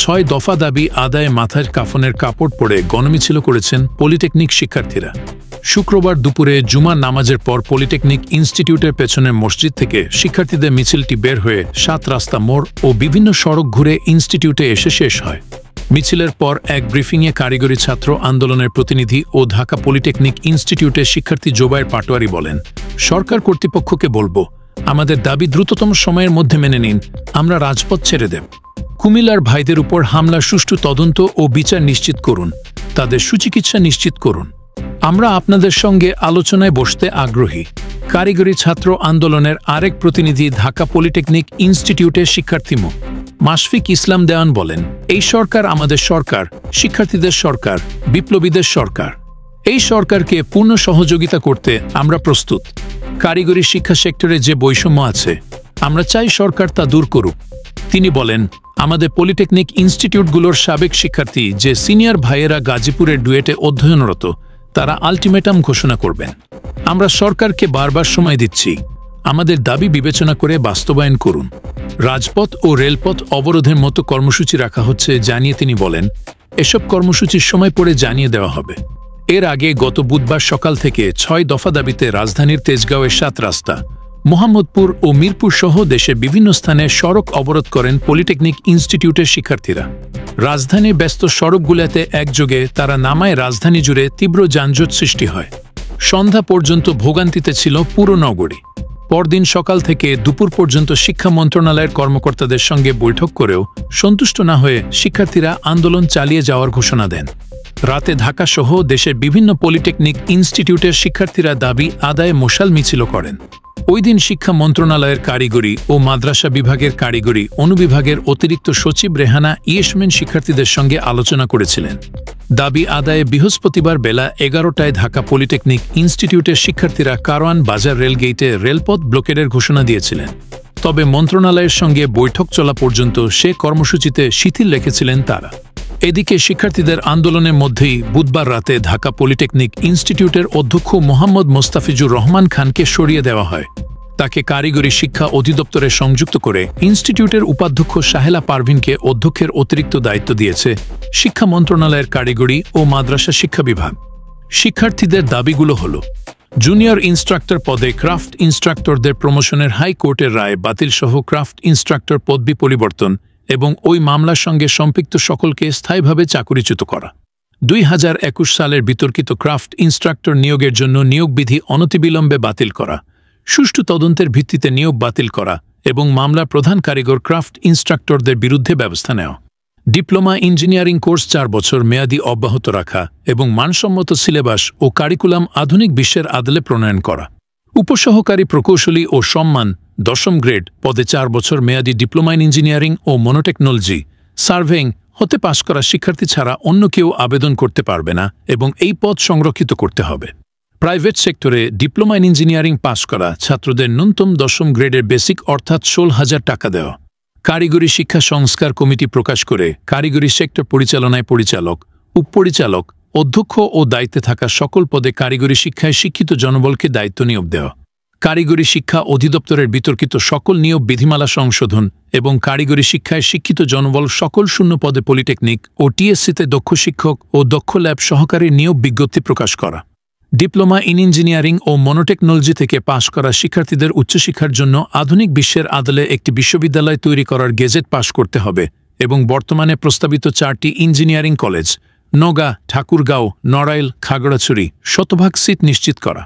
6 দফা দাবি আদায়ে মাথায় কাফনের কাপড় পরে গণমিছিল করেছেন পলিটেকনিক শিক্ষার্থীরা। শুক্রবার দুপুরে জুমার নামাজের পর পলিটেকনিক ইনস্টিটিউটের পেছনের মসজিদ থেকে শিক্ষার্থীদের মিছিলটি বের হয়ে 7 রাস্তা মোড় ও বিভিন্ন সড়ক ঘুরে ইনস্টিটিউটে এসে শেষ হয়। মিছিলের পর এক ব্রিফিংয়ে কারিগরি ছাত্র আন্দোলনের প্রতিনিধি ও ঢাকা পলিটেকনিক ইনস্টিটিউটের শিক্ষার্থী জোবায়ের পাটোয়ারি বলেন, সরকার কর্তৃপক্ষকে বলবো, আমাদের দাবি দ্রুততম সময়ের মধ্যে মেনে নিন, আমরা রাজপথ ছেড়ে দেব। কুমিল্লার ভাইদের উপর হামলার সুষ্ঠু তদন্ত ও বিচার নিশ্চিত করুন, তাদের সুচিকিৎসা নিশ্চিত করুন। আমরা আপনাদের সঙ্গে আলোচনায় বসতে আগ্রহী। কারিগরি ছাত্র আন্দোলনের আরেক প্রতিনিধি ঢাকা পলিটেকনিক ইনস্টিটিউটের শিক্ষার্থী মো. মাশফিক ইসলাম দেওয়ান বলেন, এই সরকার আমাদের সরকার, শিক্ষার্থীদের সরকার, বিপ্লবীদের সরকার। এই সরকারকে পূর্ণ সহযোগিতা করতে আমরা প্রস্তুত। কারিগরি শিক্ষা সেক্টরে যে বৈষম্য আছে, আমরা চাই সরকার তা দূর করুক। তিনি বলেন, আমাদের পলিটেকনিক ইনস্টিটিউটগুলোর সাবেক শিক্ষার্থী যে সিনিয়র ভাইয়েরা গাজীপুরের ডুয়েটে অধ্যয়নরত, তারা আলটিমেটাম ঘোষণা করবেন। আমরা সরকারকে বারবার সময় দিচ্ছি, আমাদের দাবি বিবেচনা করে বাস্তবায়ন করুন। রাজপথ ও রেলপথ অবরোধের মতো কর্মসূচি রাখা হচ্ছে জানিয়ে তিনি বলেন, এসব কর্মসূচির সময় পরে জানিয়ে দেওয়া হবে। এর আগে গত বুধবার সকাল থেকে 6 দফা দাবিতে রাজধানীর তেজগাঁওয়ের 7 রাস্তা, মোহাম্মদপুর ও মিরপুর সহ দেশের বিভিন্ন স্থানে সড়ক অবরোধ করেন পলিটেকনিক ইনস্টিটিউটের শিক্ষার্থীরা। রাজধানীর ব্যস্ত সড়কগুলোতে একযোগে তারা নামায় রাজধানী জুড়ে তীব্র যানজট সৃষ্টি হয়। সন্ধ্যা পর্যন্ত ভোগান্তিতে ছিল পুরো নগরী। পরদিন সকাল থেকে দুপুর পর্যন্ত শিক্ষা মন্ত্রণালয়ের কর্মকর্তাদের সঙ্গে বৈঠক করেও সন্তুষ্ট না হয়ে শিক্ষার্থীরা আন্দোলন চালিয়ে যাওয়ার ঘোষণা দেন। রাতে ঢাকাসহ দেশের বিভিন্ন পলিটেকনিক ইনস্টিটিউটের শিক্ষার্থীরা দাবি আদায়ে মশাল মিছিল করেন। ওই দিন শিক্ষা মন্ত্রণালয়ের কারিগরি ও মাদ্রাসা বিভাগের কারিগরি অনুবিভাগের অতিরিক্ত সচিব রেহানা ইয়েশমেন শিক্ষার্থীদের সঙ্গে আলোচনা করেছিলেন। দাবি আদায়ে বৃহস্পতিবার বেলা 11টায় ঢাকা পলিটেকনিক ইনস্টিটিউটের শিক্ষার্থীরা কারওয়ান বাজার রেলগেইটে রেলপথ ব্লকেডের ঘোষণা দিয়েছিলেন। তবে মন্ত্রণালয়ের সঙ্গে বৈঠক চলা পর্যন্ত সে কর্মসূচিতে শিথিল রেখেছিলেন তারা। এদিকে শিক্ষার্থীদের আন্দোলনের মধ্যেই বুধবার রাতে ঢাকা পলিটেকনিক ইনস্টিটিউটের অধ্যক্ষ মোহাম্মদ মোস্তাফিজুর রহমান খানকে সরিয়ে দেওয়া হয়। তাকে কারিগরি শিক্ষা অধিদপ্তরে সংযুক্ত করে ইনস্টিটিউটের উপাধ্যক্ষ সাহেলা পারভিনকে অধ্যক্ষের অতিরিক্ত দায়িত্ব দিয়েছে শিক্ষা মন্ত্রণালয়ের কারিগরি ও মাদ্রাসা শিক্ষা বিভাগ। শিক্ষার্থীদের দাবিগুলো হল, জুনিয়র ইনস্ট্রাক্টর পদে ক্রাফট ইনস্ট্রাক্টরদের প্রমোশনের হাইকোর্টের রায় বাতিলসহ ক্রাফট ইনস্ট্রাক্টর পদবি পরিবর্তন এবং ওই মামলার সঙ্গে সম্পৃক্ত সকলকে স্থায়ীভাবে চাকরিচ্যুত করা। 2021 সালের বিতর্কিত ক্রাফট ইনস্ট্রাক্টর নিয়োগের জন্য নিয়োগ বিধি অনতিবিলম্বে বাতিল করা, সুষ্ঠু তদন্তের ভিত্তিতে নিয়োগ বাতিল করা এবং মামলার প্রধান কারিগর ক্রাফট ইনস্ট্রাক্টরদের বিরুদ্ধে ব্যবস্থা নেওয়া। ডিপ্লোমা ইঞ্জিনিয়ারিং কোর্স 4 বছর মেয়াদি অব্যাহত রাখা এবং মানসম্মত সিলেবাস ও কারিকুলাম আধুনিক বিশ্বের আদলে প্রণয়ন করা। উপসহকারী প্রকৌশলী ও সম্মান 10ম গ্রেড পদে 4 বছর মেয়াদি ডিপ্লোমা ইন ইঞ্জিনিয়ারিং ও মনোটেকনোলজি সার্ভেইং হতে পাশ করা শিক্ষার্থী ছাড়া অন্য কেউ আবেদন করতে পারবে না এবং এই পদ সংরক্ষিত করতে হবে। প্রাইভেট সেক্টরে ডিপ্লোমা ইন ইঞ্জিনিয়ারিং পাশ করা ছাত্রদের ন্যূনতম 10ম গ্রেডের বেসিক অর্থাৎ 16,000 টাকা দেওয়া। কারিগরি শিক্ষা সংস্কার কমিটি প্রকাশ করে কারিগরি সেক্টর পরিচালনায় পরিচালক, উপপরিচালক, অধ্যক্ষ ও দায়িত্বে থাকা সকল পদে কারিগরি শিক্ষায় শিক্ষিত জনবলকে দায়িত্ব নিয়োগ দেওয়া। কারিগরি শিক্ষা অধিদপ্তরের বিতর্কিত সকল নিয়োগ বিধিমালা সংশোধন এবং কারিগরি শিক্ষায় শিক্ষিত জনবল সকল শূন্য পদে পলিটেকনিক ও টিএসসিতে দক্ষ শিক্ষক ও দক্ষ ল্যাব সহকারী নিয়োগ বিজ্ঞপ্তি প্রকাশ করা। ডিপ্লোমা ইন ইঞ্জিনিয়ারিং ও মনোটেকনোলজি থেকে পাশ করা শিক্ষার্থীদের উচ্চশিক্ষার জন্য আধুনিক বিশ্বের আদলে একটি বিশ্ববিদ্যালয় তৈরি করার গেজেট পাশ করতে হবে এবং বর্তমানে প্রস্তাবিত 4টি ইঞ্জিনিয়ারিং কলেজ নওগাঁ, ঠাকুরগাঁও, নড়াইল, খাগড়াছড়ি শতভাগ সিট নিশ্চিত করা।